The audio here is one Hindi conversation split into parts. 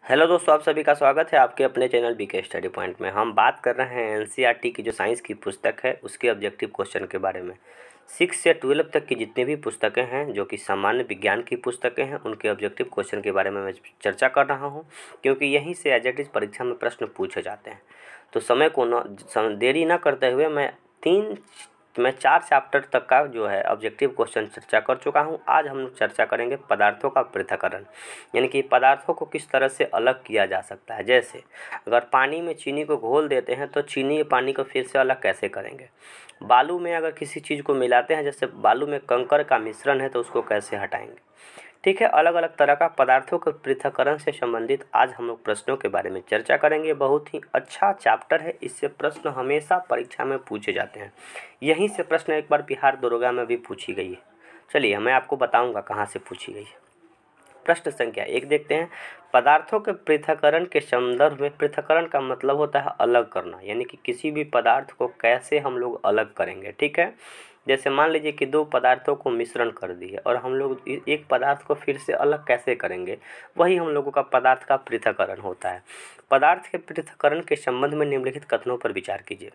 हेलो दोस्तों, आप सभी का स्वागत है आपके अपने चैनल बीके स्टडी पॉइंट में। हम बात कर रहे हैं एनसीईआरटी की जो साइंस की पुस्तक है उसके ऑब्जेक्टिव क्वेश्चन के बारे में। 6 से 12 तक की जितनी भी पुस्तकें हैं जो कि सामान्य विज्ञान की पुस्तकें हैं उनके ऑब्जेक्टिव क्वेश्चन के बारे में मैं चर्चा कर रहा हूं, क्योंकि यहीं से एज इट इज़ परीक्षा में प्रश्न पूछे जाते हैं। तो समय को देरी न करते हुए मैं 4 चैप्टर तक का जो है ऑब्जेक्टिव क्वेश्चन चर्चा कर चुका हूं। आज हम लोग चर्चा करेंगे पदार्थों का पृथक्करण, यानी कि पदार्थों को किस तरह से अलग किया जा सकता है। जैसे अगर पानी में चीनी को घोल देते हैं तो चीनी या पानी को फिर से अलग कैसे करेंगे। बालू में अगर किसी चीज़ को मिलाते हैं, जैसे बालू में कंकड़ का मिश्रण है, तो उसको कैसे हटाएंगे। ठीक है, अलग अलग तरह का पदार्थों के पृथक्करण से संबंधित आज हम लोग प्रश्नों के बारे में चर्चा करेंगे। बहुत ही अच्छा चैप्टर है, इससे प्रश्न हमेशा परीक्षा में पूछे जाते हैं। यहीं से प्रश्न एक बार बिहार दरोगा में भी पूछी गई है। चलिए मैं आपको बताऊंगा कहाँ से पूछी गई है। प्रश्न संख्या 1 देखते हैं। पदार्थों के पृथक्करण के संदर्भ में पृथक्करण का मतलब होता है अलग करना, यानी कि किसी भी पदार्थ को कैसे हम लोग अलग करेंगे। ठीक है, जैसे मान लीजिए कि 2 पदार्थों को मिश्रण कर दिए और हम लोग एक पदार्थ को फिर से अलग कैसे करेंगे, वही हम लोगों का पदार्थ का पृथक्करण होता है। पदार्थ के पृथक्करण के संबंध में निम्नलिखित कथनों पर विचार कीजिए।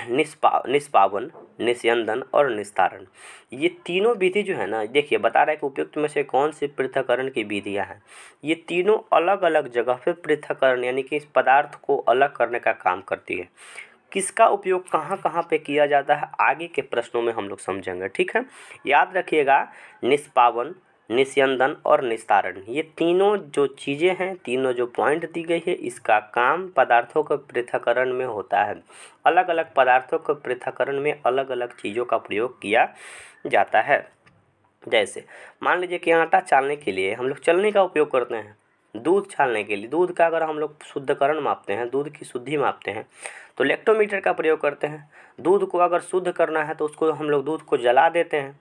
निष्पावन, निस्यंदन और निस्तारण, ये तीनों विधि जो है ना, देखिए बता रहा है कि उपयुक्त में से कौन सी पृथक्करण की विधियां हैं। ये तीनों अलग अलग जगह पे पृथक्करण यानी कि इस पदार्थ को अलग करने का काम करती है। किसका उपयोग कहाँ कहाँ पे किया जाता है आगे के प्रश्नों में हम लोग समझेंगे। ठीक है, याद रखिएगा, निष्पावन, निस्यंदन और निस्तारण, ये तीनों जो चीज़ें हैं, तीनों जो पॉइंट दी गई है, इसका काम पदार्थों के पृथक्करण में होता है। अलग अलग पदार्थों के पृथक्करण में अलग अलग चीज़ों का प्रयोग किया जाता है। जैसे मान लीजिए कि आटा चालने के लिए हम लोग चलनी का उपयोग करते हैं। दूध छानने के लिए, दूध का अगर हम लोग शुद्धकरण मापते हैं, दूध की शुद्धि मापते हैं, तो लेक्टोमीटर का प्रयोग करते हैं। दूध को अगर शुद्ध करना है तो उसको हम लोग दूध को जला देते हैं,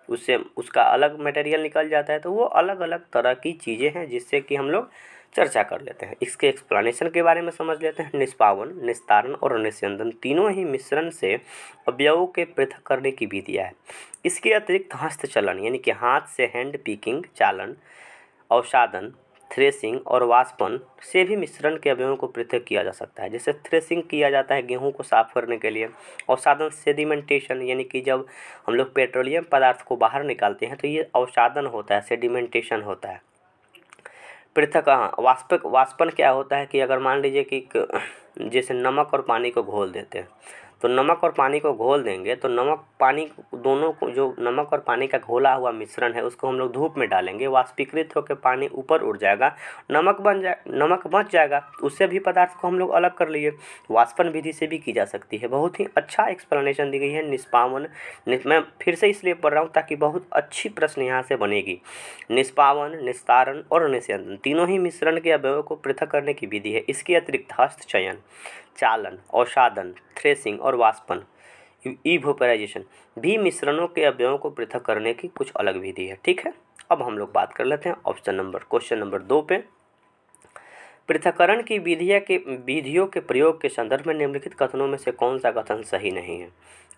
उससे उसका अलग मटेरियल निकल जाता है। तो वो अलग अलग तरह की चीज़ें हैं जिससे कि हम लोग चर्चा कर लेते हैं। इसके एक्सप्लेनेशन के बारे में समझ लेते हैं। निष्पावन, निस्तारण और निस्यंदन तीनों ही मिश्रण से अवयवों के पृथक करने की विधियाँ है। इसके अतिरिक्त हस्तचलन यानी कि हाथ से हैंड पिकिंग, चालन, अवसादन, थ्रेसिंग और वाष्पन से भी मिश्रण के अवयवों को पृथक किया जा सकता है। जैसे थ्रेसिंग किया जाता है गेहूं को साफ करने के लिए। अवसादन सेडिमेंटेशन, यानी कि जब हम लोग पेट्रोलियम पदार्थ को बाहर निकालते हैं तो ये अवसादन होता है, सेडिमेंटेशन होता है। पृथक वाष्पन क्या होता है कि अगर मान लीजिए कि जैसे नमक और पानी को घोल देते हैं, तो नमक और पानी को घोल देंगे तो नमक पानी दोनों को, जो नमक और पानी का घोला हुआ मिश्रण है, उसको हम लोग धूप में डालेंगे, वाष्पीकृत होकर पानी ऊपर उड़ जाएगा, नमक बच जाएगा, उससे भी पदार्थ को हम लोग अलग कर लिए। वाष्पन विधि से भी की जा सकती है। बहुत ही अच्छा एक्सप्लेनेशन दी गई है। निष्पावन, मैं फिर से इसलिए पढ़ रहा हूँ ताकि बहुत अच्छी प्रश्न यहाँ से बनेगी। निष्पावन, निस्तारण और निस्यंदन तीनों ही मिश्रण के अवयवों को पृथक करने की विधि है। इसके अतिरिक्त हस्तचयन, चालन, अवसादन, थ्रेसिंग और वाष्पन, इवोपराइजेशन भी मिश्रणों के अवयवों को पृथक करने की कुछ अलग विधि है। ठीक है, अब हम लोग बात कर लेते हैं क्वेश्चन नंबर 2 पे। पृथक्करण की विधियों के प्रयोग के संदर्भ में निम्नलिखित कथनों में से कौन सा कथन सही नहीं है।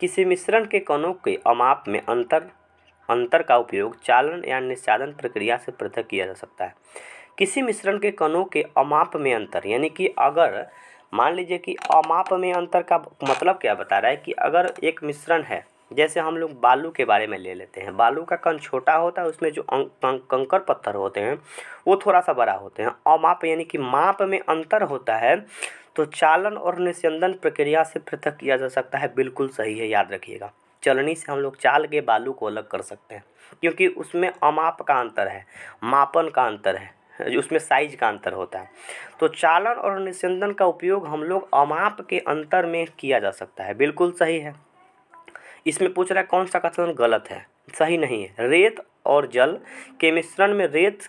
किसी मिश्रण के कणों के अमाप में अंतर का उपयोग चालन या निस्सादन प्रक्रिया से पृथक किया जा सकता है। किसी मिश्रण के कणों के अमाप में अंतर, यानी कि अगर मान लीजिए कि अमाप में अंतर का मतलब क्या बता रहा है कि अगर एक मिश्रण है, जैसे हम लोग बालू के बारे में ले लेते हैं, बालू का कण छोटा होता है, उसमें जो कंकड़ पत्थर होते हैं वो थोड़ा सा बड़ा होते हैं। अमाप यानी कि माप में अंतर होता है, तो चालन और निस्यंदन प्रक्रिया से पृथक किया जा सकता है। बिल्कुल सही है, याद रखिएगा। चलनी से हम लोग चाल के बालू को अलग कर सकते हैं, क्योंकि उसमें अमाप का अंतर है, मापन का अंतर है, उसमें साइज का अंतर होता है। तो चालन और निस्यंदन का उपयोग हम लोग अमाप के अंतर में किया जा सकता है। बिल्कुल सही है। इसमें पूछ रहा है कौन सा कथन गलत है, सही नहीं है। रेत और जल के मिश्रण में रेत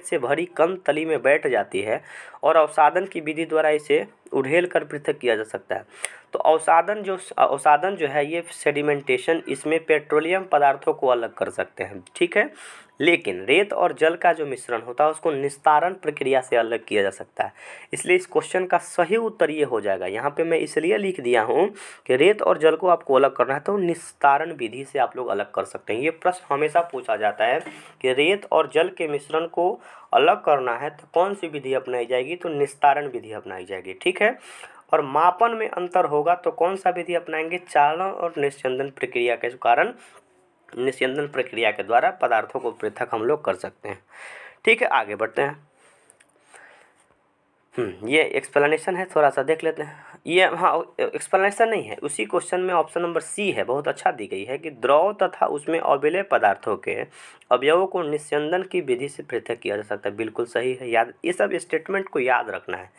से भरी कम तली में बैठ जाती है और अवसादन की विधि द्वारा इसे उड़ेल कर पृथक किया जा सकता है। तो अवसादन जो है ये सेडिमेंटेशन, इसमें पेट्रोलियम पदार्थों को अलग कर सकते हैं। ठीक है, लेकिन रेत और जल का जो मिश्रण होता है उसको निस्तारण प्रक्रिया से अलग किया जा सकता है। इसलिए इस क्वेश्चन का सही उत्तर ये हो जाएगा। यहाँ पे मैं इसलिए लिख दिया हूँ कि रेत और जल को आपको अलग करना है तो निस्तारण विधि से आप लोग अलग कर सकते हैं। ये प्रश्न हमेशा पूछा जाता है कि रेत और जल के मिश्रण को अलग करना है तो कौन सी विधि अपनाई जाएगी, तो निस्तारण विधि अपनाई जाएगी। ठीक है, और मापन में अंतर होगा तो कौन सा विधि अपनाएंगे, चालन और निस्यंदन प्रक्रिया के कारण निस्यंदन प्रक्रिया के द्वारा पदार्थों को पृथक हम लोग कर सकते हैं। ठीक है, आगे बढ़ते हैं। ये एक्सप्लेनेशन है, थोड़ा सा देख लेते हैं। ये हाँ एक्सप्लेनेशन नहीं है, उसी क्वेश्चन में ऑप्शन नंबर सी है, बहुत अच्छा दी गई है कि द्रव तथा उसमें अविलेय पदार्थों के अवयवों को निस्यंदन की विधि से पृथक किया जा सकता है। बिल्कुल सही है, याद ये सब स्टेटमेंट को याद रखना है।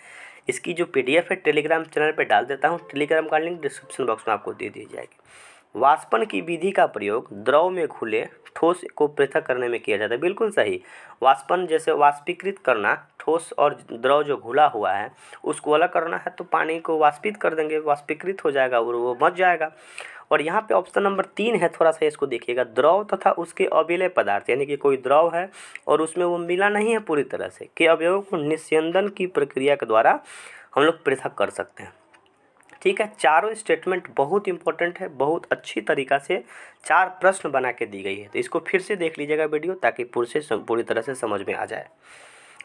इसकी जो PDF है टेलीग्राम चैनल पे डाल देता हूँ, टेलीग्राम का लिंक डिस्क्रिप्शन बॉक्स में आपको दे दी जाएगी। वाष्पन की विधि का प्रयोग द्रव में घुले ठोस को पृथक करने में किया जाता है। बिल्कुल सही, वाष्पन जैसे वाष्पीकृत करना, ठोस और द्रव जो घुला हुआ है उसको अलग करना है तो पानी को वाष्पित कर देंगे, वाष्पीकृत हो जाएगा और वो बच जाएगा। और यहाँ पे ऑप्शन नंबर 3 है, थोड़ा सा इसको देखिएगा, द्रव तथा उसके अविलेय पदार्थ, यानी कि कोई द्रव है और उसमें वो मिला नहीं है पूरी तरह से, के अवयवों को निस्यंदन की प्रक्रिया के द्वारा हम लोग पृथक कर सकते हैं। ठीक है, चारों स्टेटमेंट बहुत इंपॉर्टेंट है, बहुत अच्छी तरीक़ा से 4 प्रश्न बना के दी गई है। तो इसको फिर से देख लीजिएगा वीडियो, ताकि पूरी तरह से समझ में आ जाए।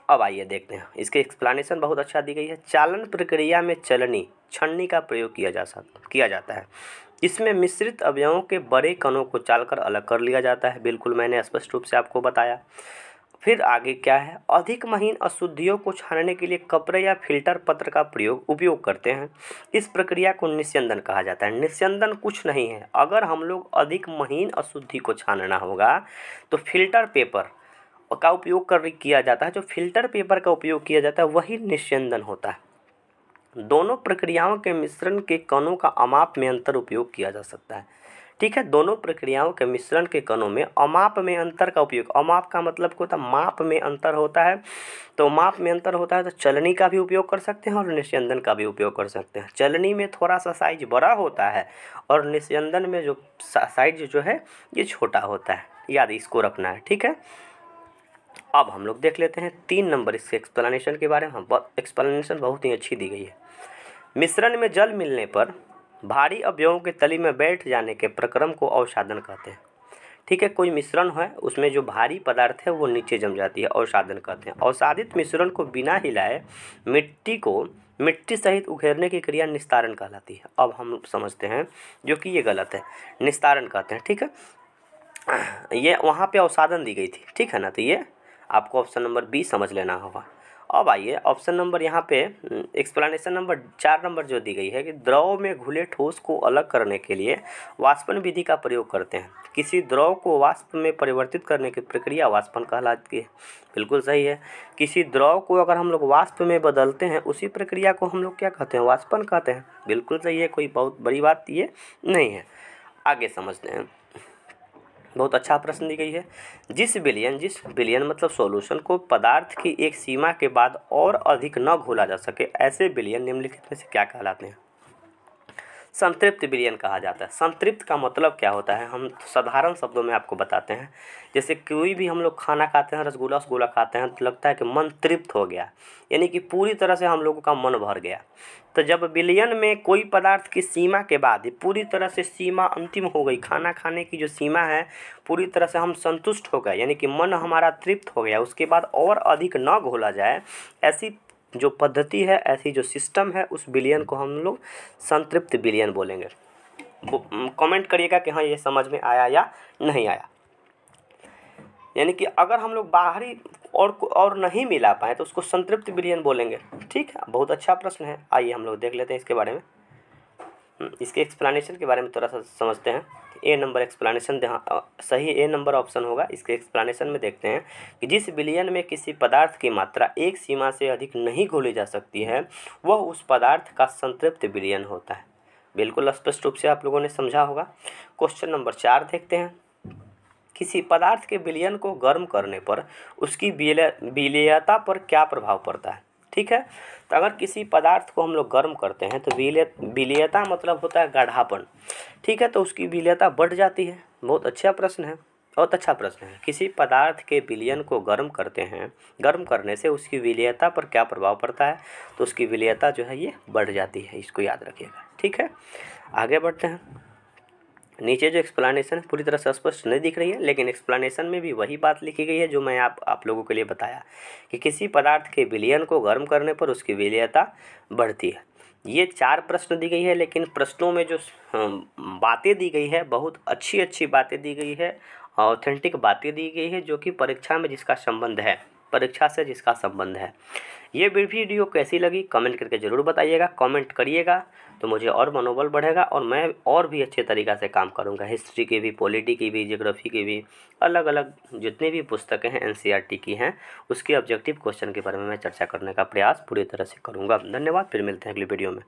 अब आइए देखते हैं, इसके एक्सप्लेनेशन बहुत अच्छा दी गई है। चालन प्रक्रिया में चलनी छन्नी का प्रयोग किया जाता है। इसमें मिश्रित अवयवों के बड़े कणों को चालकर अलग कर लिया जाता है। बिल्कुल मैंने स्पष्ट रूप से आपको बताया। फिर आगे क्या है, अधिक महीन अशुद्धियों को छानने के लिए कपड़े या फिल्टर पत्र का उपयोग करते हैं। इस प्रक्रिया को निस्यंदन कहा जाता है। निस्यंदन कुछ नहीं है, अगर हम लोग अधिक महीन अशुद्धि को छानना होगा तो फिल्टर पेपर का उपयोग किया जाता है। जो फिल्टर पेपर का उपयोग किया जाता है वही निस्यंदन होता है। दोनों प्रक्रियाओं के मिश्रण के कणों का अमाप में अंतर उपयोग किया जा सकता है। ठीक है, दोनों प्रक्रियाओं के मिश्रण के कणों में अमाप में अंतर का उपयोग, अमाप का मतलब क्या होता है, माप में अंतर होता है। तो माप में अंतर होता है तो चलनी का भी उपयोग कर सकते हैं और निस्यंदन का भी उपयोग कर सकते हैं। चलनी में थोड़ा सा साइज बड़ा होता है और निस्यंदन में जो साइज जो है ये छोटा होता है, याद इसको रखना है। ठीक है, अब हम लोग देख लेते हैं 3 नंबर इसके एक्सप्लेनेशन के बारे में। एक्सप्लेनेशन बहुत ही अच्छी दी गई है। मिश्रण में जल मिलने पर भारी अवयवों के तली में बैठ जाने के प्रक्रम को अवसादन कहते हैं। ठीक है, कोई मिश्रण है उसमें जो भारी पदार्थ है वो नीचे जम जाती है, अवसादन कहते हैं। अवसादित मिश्रण को बिना हिलाए मिट्टी सहित उखेड़ने की क्रिया निस्तारण कहलाती है। अब हम समझते हैं जो कि ये गलत है, निस्तारण कहते हैं। ठीक है, ये वहाँ पे अवसादन दी गई थी, ठीक है ना, तो ये आपको ऑप्शन नंबर बी समझ लेना होगा। अब आइए ऑप्शन नंबर यहाँ पे एक्सप्लेनेशन नंबर 4 नंबर जो दी गई है कि द्रव में घुले ठोस को अलग करने के लिए वाष्पन विधि का प्रयोग करते हैं। किसी द्रव को वाष्प में परिवर्तित करने की प्रक्रिया वाष्पन कहलाती है। बिल्कुल सही है, किसी द्रव को अगर हम लोग वाष्प में बदलते हैं उसी प्रक्रिया को हम लोग क्या कहते हैं, वाष्पन कहते हैं। बिल्कुल सही है, कोई बहुत बड़ी बात ये नहीं है। आगे समझते हैं, बहुत अच्छा प्रश्न दी गई है। जिस विलयन मतलब सॉल्यूशन को पदार्थ की एक सीमा के बाद और अधिक न घोला जा सके, ऐसे विलयन निम्नलिखित में से क्या कहलाते हैं। संतृप्त विलयन कहा जाता है। संतृप्त का मतलब क्या होता है, हम साधारण शब्दों में आपको बताते हैं। जैसे कोई भी हम लोग खाना खाते हैं, रसगुल्ला खाते हैं तो लगता है कि मन तृप्त हो गया, यानी कि पूरी तरह से हम लोगों का मन भर गया। तो जब विलयन में कोई पदार्थ की सीमा के बाद पूरी तरह से सीमा अंतिम हो गई, खाना खाने की जो सीमा है पूरी तरह से हम संतुष्ट हो गए, यानी कि मन हमारा तृप्त हो गया, उसके बाद और अधिक न घोला जाए, ऐसी जो पद्धति है, ऐसी जो सिस्टम है, उस विलयन को हम लोग संतृप्त विलयन बोलेंगे। कमेंट करिएगा कि हाँ ये समझ में आया या नहीं आया। यानी कि अगर हम लोग बाहरी और नहीं मिला पाए तो उसको संतृप्त विलयन बोलेंगे। ठीक है, बहुत अच्छा प्रश्न है। आइए हम लोग देख लेते हैं इसके बारे में, इसके एक्सप्लेनेशन के बारे में थोड़ा सा समझते हैं। ए नंबर एक्सप्लेनेशन सही, ए नंबर ऑप्शन होगा। इसके एक्सप्लेनेशन में देखते हैं कि जिस विलयन में किसी पदार्थ की मात्रा एक सीमा से अधिक नहीं घोली जा सकती है वह उस पदार्थ का संतृप्त विलयन होता है। बिल्कुल स्पष्ट रूप से आप लोगों ने समझा होगा। क्वेश्चन नंबर 4 देखते हैं। किसी पदार्थ के विलयन को गर्म करने पर उसकी विलेयता पर क्या प्रभाव पड़ता है। ठीक है, तो अगर किसी पदार्थ को हम लोग गर्म करते हैं तो विलेयता मतलब होता है गाढ़ापन। ठीक है, तो उसकी विलेयता बढ़ जाती है। बहुत अच्छा प्रश्न है। बहुत अच्छा प्रश्न है। किसी पदार्थ के विलयन को गर्म करते हैं, गर्म करने से उसकी विलेयता पर क्या प्रभाव पड़ता है? तो उसकी विलेयता जो है ये बढ़ जाती है, इसको याद रखिएगा। ठीक है, आगे बढ़ते हैं। नीचे जो एक्सप्लेनेशन पूरी तरह से स्पष्ट नहीं दिख रही है, लेकिन एक्सप्लेनेशन में भी वही बात लिखी गई है जो मैं आप लोगों के लिए बताया कि किसी पदार्थ के विलयन को गर्म करने पर उसकी विलेयता बढ़ती है। ये 4 प्रश्न दी गई है, लेकिन प्रश्नों में जो बातें दी गई है, बहुत अच्छी अच्छी बातें दी गई है, ऑथेंटिक बातें दी गई है, जो कि परीक्षा में जिसका संबंध है, परीक्षा से जिसका संबंध है। ये वीडियो कैसी लगी कमेंट करके ज़रूर बताइएगा। कमेंट करिएगा तो मुझे और मनोबल बढ़ेगा और मैं और भी अच्छे तरीक़ा से काम करूँगा। हिस्ट्री की भी, पॉलिटी की भी, ज्योग्राफी की भी, अलग अलग जितनी भी पुस्तकें हैं NCERT की हैं, उसके ऑब्जेक्टिव क्वेश्चन के बारे में मैं चर्चा करने का प्रयास पूरी तरह से करूँगा। धन्यवाद, फिर मिलते हैं अगली वीडियो में।